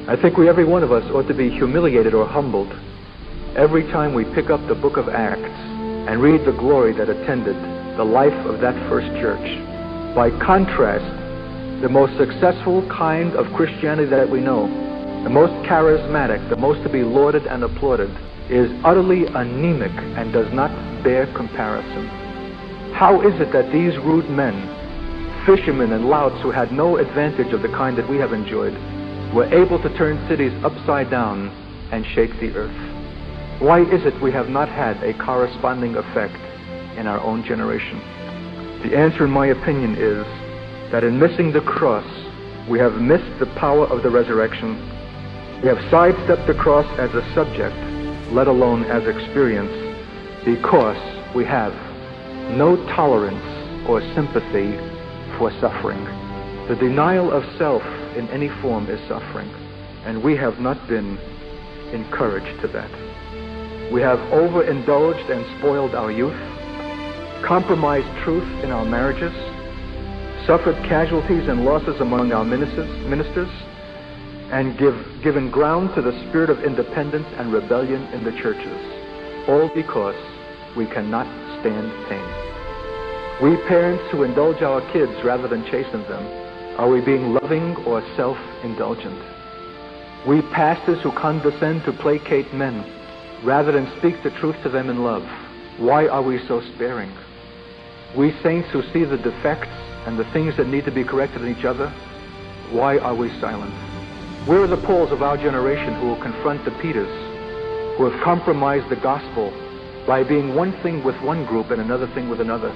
I think every one of us ought to be humiliated or humbled every time we pick up the book of Acts and read the glory that attended the life of that first church. By contrast, the most successful kind of Christianity that we know, the most charismatic, the most to be lauded and applauded, is utterly anemic and does not bear comparison. How is it that these rude men, fishermen and louts who had no advantage of the kind that we have enjoyed, were able to turn cities upside down and shake the earth? Why is it we have not had a corresponding effect in our own generation? The answer, in my opinion, is that in missing the cross, we have missed the power of the resurrection. We have sidestepped the cross as a subject, let alone as experience, because we have no tolerance or sympathy for suffering. The denial of self in any form is suffering, and we have not been encouraged to that. We have overindulged and spoiled our youth, compromised truth in our marriages, suffered casualties and losses among our ministers, and given ground to the spirit of independence and rebellion in the churches, all because we cannot stand pain. We parents who indulge our kids rather than chasten them, are we being loving or self-indulgent? We pastors who condescend to placate men rather than speak the truth to them in love, why are we so sparing? We saints who see the defects and the things that need to be corrected in each other, why are we silent? Where are the Pauls of our generation who will confront the Peters, who have compromised the gospel by being one thing with one group and another thing with another?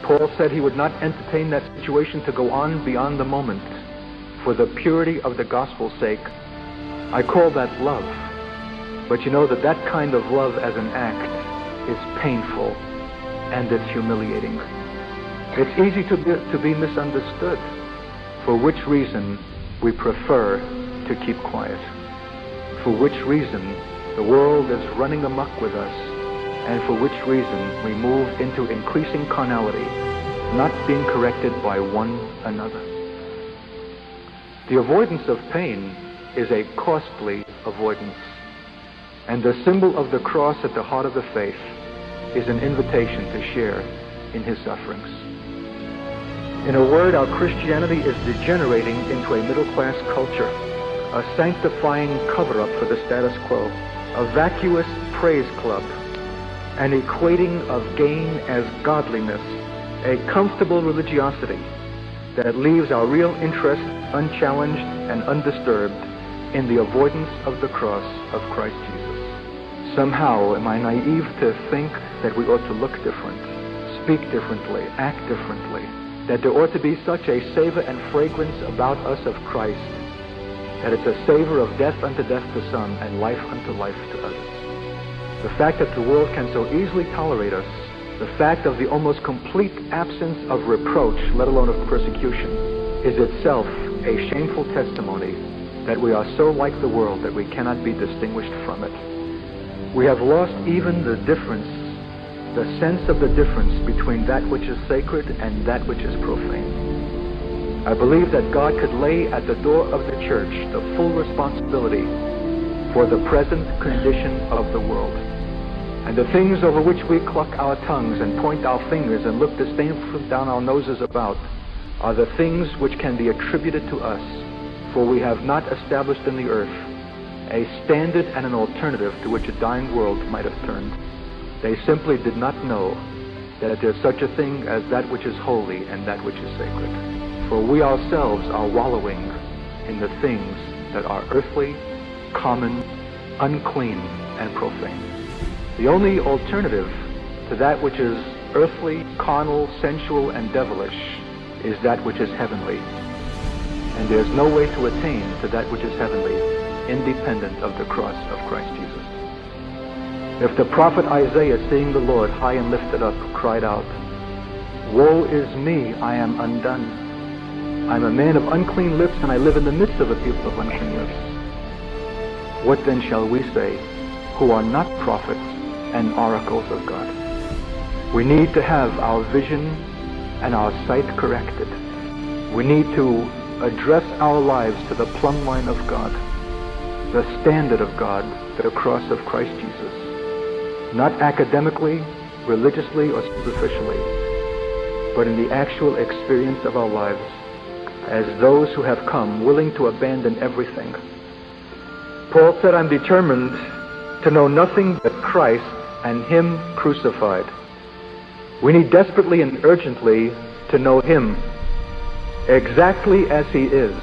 Paul said he would not entertain that situation to go on beyond the moment for the purity of the gospel's sake. I call that love. But you know that kind of love as an act is painful and it's humiliating. It's easy to be misunderstood, for which reason we prefer to keep quiet, for which reason the world is running amok with us, and for which reason we move into increasing carnality, not being corrected by one another. The avoidance of pain is a costly avoidance, and the symbol of the cross at the heart of the faith is an invitation to share in his sufferings. In a word, our Christianity is degenerating into a middle-class culture, a sanctifying cover-up for the status quo, a vacuous praise club, an equating of gain as godliness, a comfortable religiosity that leaves our real interest unchallenged and undisturbed in the avoidance of the cross of Christ Jesus. Somehow, am I naive to think that we ought to look different, speak differently, act differently, that there ought to be such a savor and fragrance about us of Christ, that it's a savor of death unto death to some and life unto life to others. The fact that the world can so easily tolerate us, the fact of the almost complete absence of reproach, let alone of persecution, is itself a shameful testimony that we are so like the world that we cannot be distinguished from it. We have lost even the difference, the sense of the difference between that which is sacred and that which is profane. I believe that God could lay at the door of the church the full responsibility for the present condition of the world. And the things over which we cluck our tongues and point our fingers and look disdainfully down our noses about are the things which can be attributed to us, for we have not established in the earth a standard and an alternative to which a dying world might have turned. They simply did not know that there's such a thing as that which is holy and that which is sacred. For we ourselves are wallowing in the things that are earthly, common, unclean, and profane. The only alternative to that which is earthly, carnal, sensual, and devilish is that which is heavenly. And there's no way to attain to that which is heavenly independent of the cross of Christ Jesus. If the prophet Isaiah, seeing the Lord high and lifted up, cried out, "Woe is me, I am undone. I'm a man of unclean lips, and I live in the midst of a people of unclean lips." What then shall we say, who are not prophets and oracles of God? We need to have our vision and our sight corrected. We need to address our lives to the plumb line of God. the standard of God, the cross of Christ Jesus. Not academically, religiously, or superficially, but in the actual experience of our lives as those who have come willing to abandon everything. Paul said, I'm determined to know nothing but Christ and Him crucified. We need desperately and urgently to know Him exactly as He is.